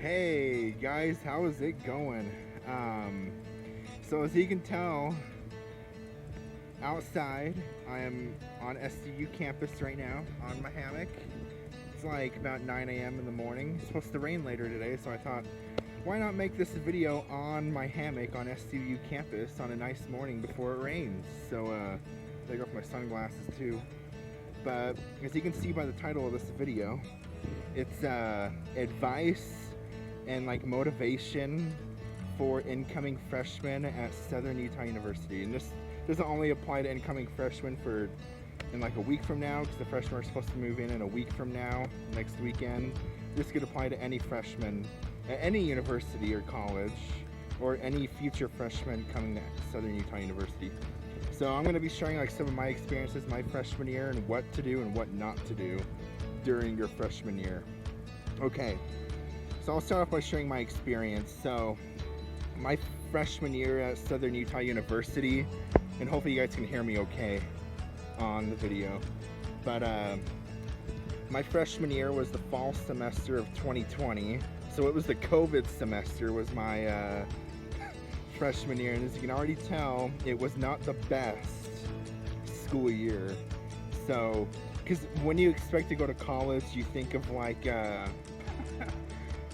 Hey guys, how is it going? So as you can tell, outside, I am on SUU campus right now on my hammock. It's like about 9 a.m. in the morning. It's supposed to rain later today, so I thought, why not make this video on my hammock on SUU campus on a nice morning before it rains? So, take off my sunglasses too. But as you can see by the title of this video, it's advice and like motivation for incoming freshmen at Southern Utah University. And this doesn't only apply to incoming freshmen for in like a week from now, because the freshmen are supposed to move in a week from now, next weekend. This could apply to any freshman at any university or college, or any future freshmen coming to Southern Utah University. So I'm going to be sharing like some of my experiences my freshman year and what to do and what not to do during your freshman year. Okay, so I'll start off by sharing my experience. So my freshman year at Southern Utah University, and hopefully you guys can hear me okay on the video, but my freshman year was the fall semester of 2020, so it was the COVID semester was my freshman year, and as you can already tell, it was not the best school year. So because when you expect to go to college, you think of like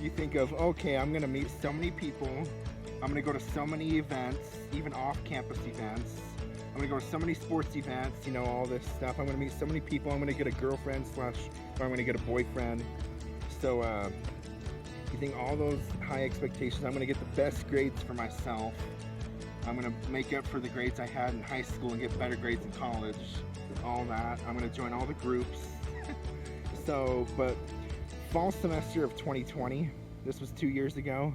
you think of, okay, I'm gonna meet so many people, I'm gonna go to so many events, even off-campus events, I'm gonna go to so many sports events, you know, all this stuff. I'm gonna meet so many people, I'm gonna get a girlfriend or I'm gonna get a boyfriend. So you think all those high expectations, I'm gonna get the best grades for myself, I'm gonna make up for the grades I had in high school and get better grades in college, all that. I'm gonna join all the groups. So, but fall semester of 2020, this was 2 years ago,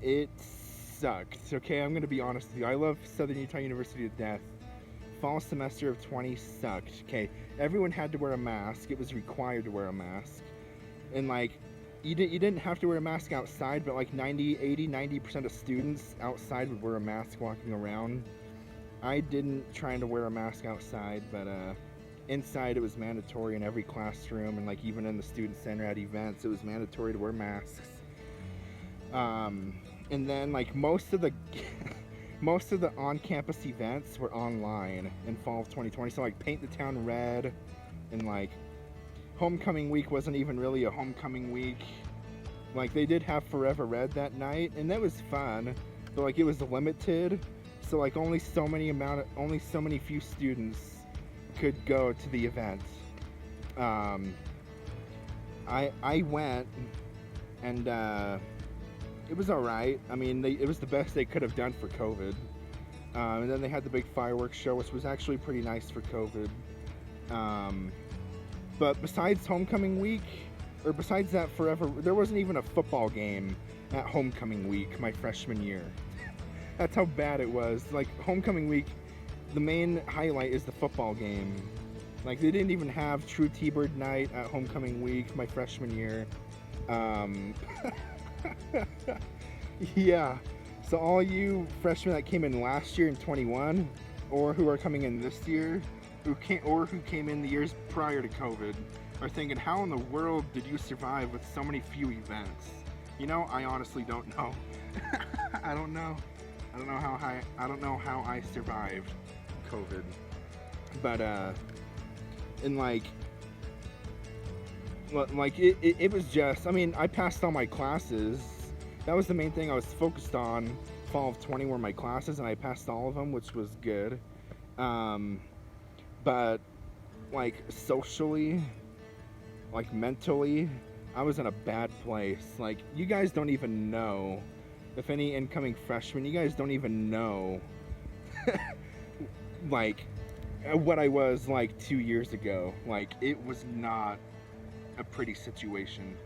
it sucked. Okay, I'm gonna be honest with you. I love Southern Utah University to death. Fall semester of 20 sucked. Okay, everyone had to wear a mask. It was required to wear a mask. And like, you didn't have to wear a mask outside, but like 90% of students outside would wear a mask walking around. I didn't try to wear a mask outside, but inside it was mandatory in every classroom, and like even in the student center at events, it was mandatory to wear masks. And then like most of the on-campus events were online in fall of 2020. So like Paint the Town Red, and like homecoming week wasn't even really a homecoming week. Like they did have Forever Red that night, and that was fun, but like it was limited. So like only so many few students could go to the event. I went, and it was all right. I mean, it was the best they could have done for COVID. And then they had the big fireworks show, which was actually pretty nice for COVID. But besides homecoming week, or besides that forever, there wasn't even a football game at homecoming week my freshman year. That's how bad it was. Like homecoming week, the main highlight is the football game. Like they didn't even have True T-Bird night at homecoming week my freshman year. Yeah, so all you freshmen that came in last year in 21, or who are coming in this year, who came in the years prior to COVID, are thinking, how in the world did you survive with so many few events? You know, I honestly don't know. I don't know how I survived COVID. But and like it was just, I mean, I passed all my classes. That was the main thing I was focused on. Fall of 20 were my classes, and I passed all of them, which was good. But like socially, like mentally, I was in a bad place. Like you guys don't even know, if any incoming freshmen, you guys don't even know like what I was like 2 years ago. Like it was not a pretty situation.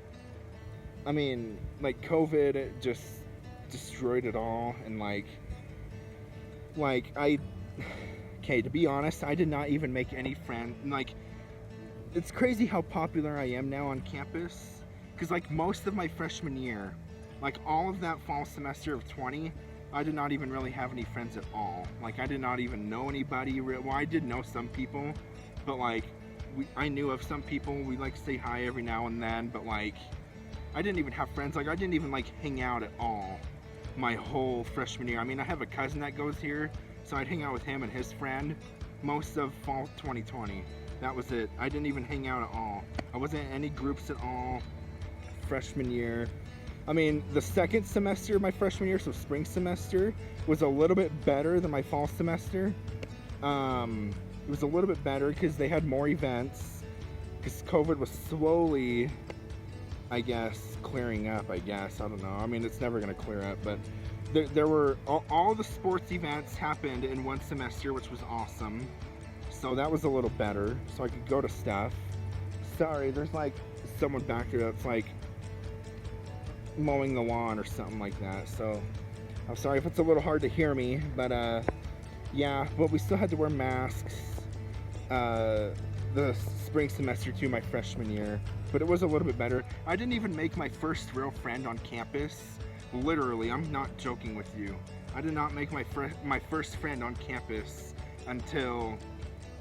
I mean, like COVID just destroyed it all, and like okay, to be honest, I did not even make any friends. Like it's crazy how popular I am now on campus, because like most of my freshman year, like all of that fall semester of 20, I did not even really have any friends at all. Like I did not even know anybody. Well, I did know some people, but like I knew of some people. We like say hi every now and then, but like I didn't even have friends. Like, I didn't even like hang out at all my whole freshman year. I mean, I have a cousin that goes here, so I'd hang out with him and his friend most of fall 2020. That was it. I didn't even hang out at all. I wasn't in any groups at all freshman year. I mean, the second semester of my freshman year, so spring semester, was a little bit better than my fall semester. It was a little bit better because they had more events, because COVID was slowly, I guess, clearing up, I guess. I don't know. I mean, it's never going to clear up, but there were, all the sports events happened in one semester, which was awesome. So that was a little better, so I could go to stuff. Sorry, there's like someone back there that's like mowing the lawn or something like that, so I'm sorry if it's a little hard to hear me, but yeah, but we still had to wear masks the spring semester too, my freshman year, but it was a little bit better. I didn't even make my first real friend on campus. Literally, I'm not joking with you. I did not make my first friend on campus until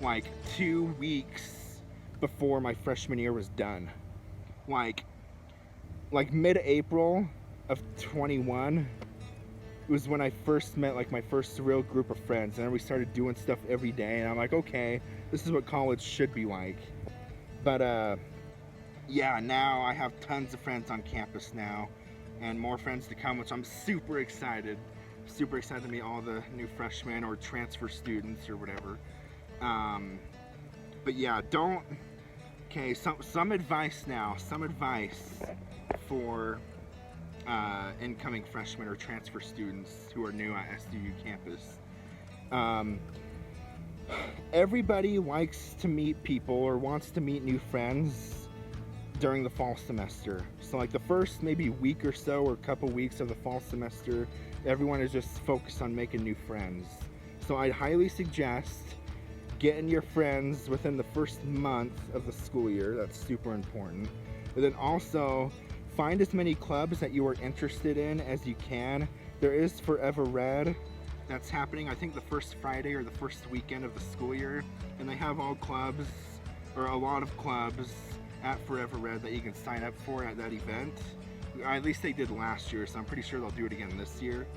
like 2 weeks before my freshman year was done. Like mid-April of 21 was when I first met like my first real group of friends, and then we started doing stuff every day, and I'm like, okay, this is what college should be like. But yeah, now I have tons of friends on campus now, and more friends to come, which I'm super excited to meet all the new freshmen or transfer students or whatever. But yeah, okay, some advice now, for incoming freshmen or transfer students who are new at SUU campus. Everybody likes to meet people or wants to meet new friends during the fall semester. So like the first maybe week or so or couple weeks of the fall semester, everyone is just focused on making new friends. So I'd highly suggest getting your friends within the first month of the school year. That's super important. But then also find as many clubs that you are interested in as you can. There is Forever Red that's happening, I think the first Friday or the first weekend of the school year, and they have all clubs, or a lot of clubs at Forever Red that you can sign up for at that event. At least they did last year, so I'm pretty sure they'll do it again this year.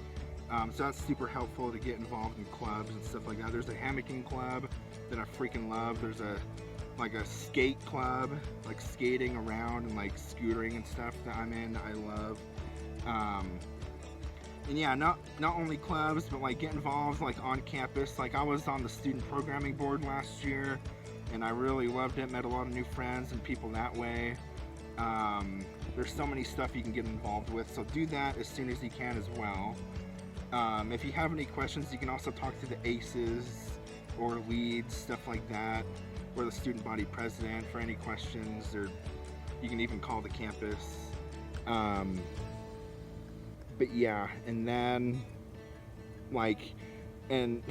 So that's super helpful to get involved in clubs and stuff like that. There's a hammocking club that I freaking love. There's a skate club, like skating around and like scootering and stuff that I'm in, I love. And yeah, not only clubs, but like get involved like on campus. Like I was on the student programming board last year, and I really loved it, met a lot of new friends and people that way. There's so many stuff you can get involved with, so do that as soon as you can as well. If you have any questions, you can also talk to the ACEs or leads, stuff like that, or the student body president for any questions, or you can even call the campus. But yeah, and then like, and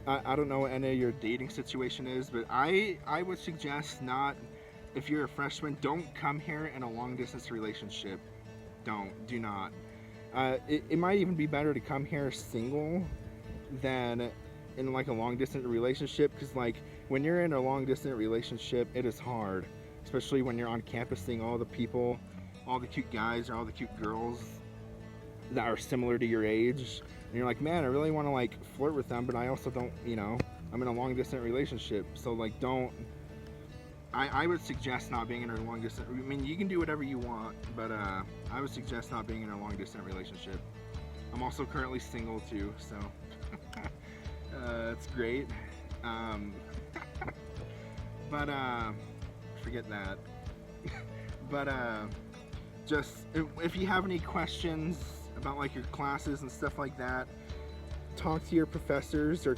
I don't know what any of your dating situation is, but I would suggest not, if you're a freshman, don't come here in a long distance relationship. Do not. It might even be better to come here single than in like a long distance relationship, because like when you're in a long distance relationship, it is hard, especially when you're on campus seeing all the people, all the cute guys or all the cute girls that are similar to your age, and you're like, man, I really want to like flirt with them, but I also don't, you know, I'm in a long distance relationship, so like I would suggest not being in a long distance. I mean, you can do whatever you want, but I would suggest not being in a long distance relationship. I'm also currently single too, so it's great. But forget that. But just if you have any questions about like your classes and stuff like that, talk to your professors or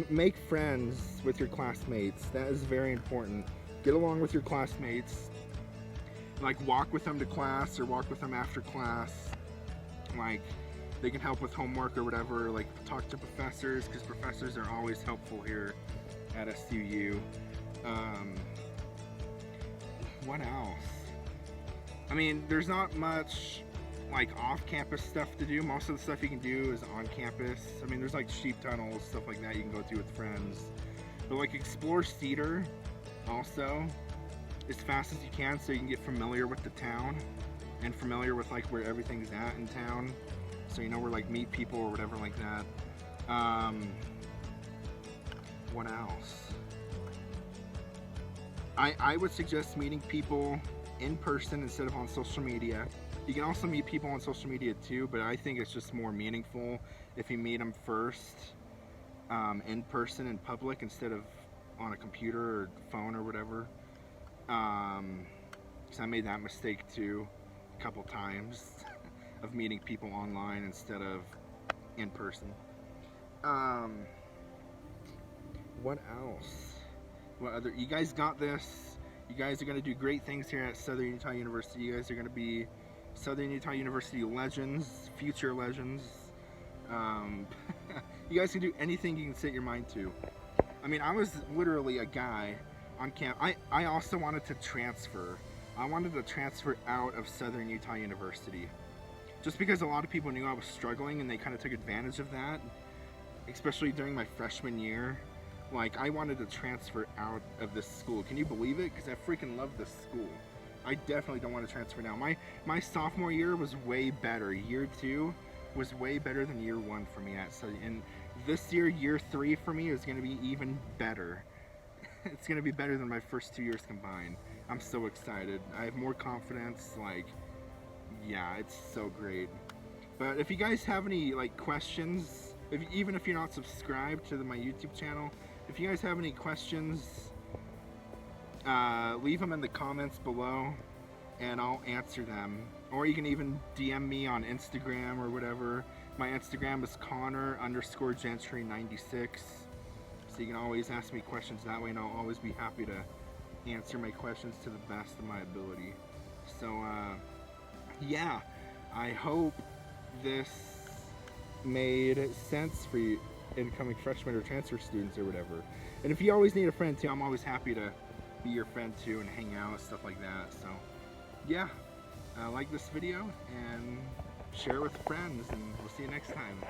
make friends with your classmates. That is very important. Get along with your classmates, like walk with them to class or walk with them after class. Like they can help with homework or whatever. Like talk to professors, because professors are always helpful here at SUU. What else? I mean, there's not much like off-campus stuff to do. Most of the stuff you can do is on campus. I mean, there's like sheep tunnels, stuff like that you can go to with friends. But like explore Cedar also. as fast as you can so you can get familiar with the town and familiar with like where everything's at in town, so you know where like meet people or whatever like that. What else? I would suggest meeting people in person instead of on social media. You can also meet people on social media too, but I think it's just more meaningful if you meet them first in person in public instead of on a computer or phone or whatever. Because I made that mistake too a couple times of meeting people online instead of in person. What else? What other? You guys got this. You guys are going to do great things here at Southern Utah University. You guys are going to be Southern Utah University legends, future legends. You guys can do anything you can set your mind to. I mean, I was literally a guy on campus. I also wanted to transfer. I wanted to transfer out of Southern Utah University. Just because a lot of people knew I was struggling and they kind of took advantage of that, especially during my freshman year. Like, I wanted to transfer out of this school. Can you believe it? Because I freaking love this school. I definitely don't want to transfer now. My sophomore year was way better. Year 2 was way better than year 1 for me at Southern. And this year, year 3 for me is going to be even better. It's going to be better than my first 2 years combined. I'm so excited. I have more confidence. Like, yeah, it's so great. But if you guys have any like questions, even if you're not subscribed to my YouTube channel, if you guys have any questions, leave them in the comments below and I'll answer them. Or you can even DM me on Instagram or whatever. My Instagram is Connor_Gentry96. So you can always ask me questions that way and I'll always be happy to answer my questions to the best of my ability. So yeah, I hope this made sense for you incoming freshmen or transfer students or whatever. And if you always need a friend too, I'm always happy to be your friend too and hang out, stuff like that. So yeah, like this video and share it with friends, and we'll see you next time.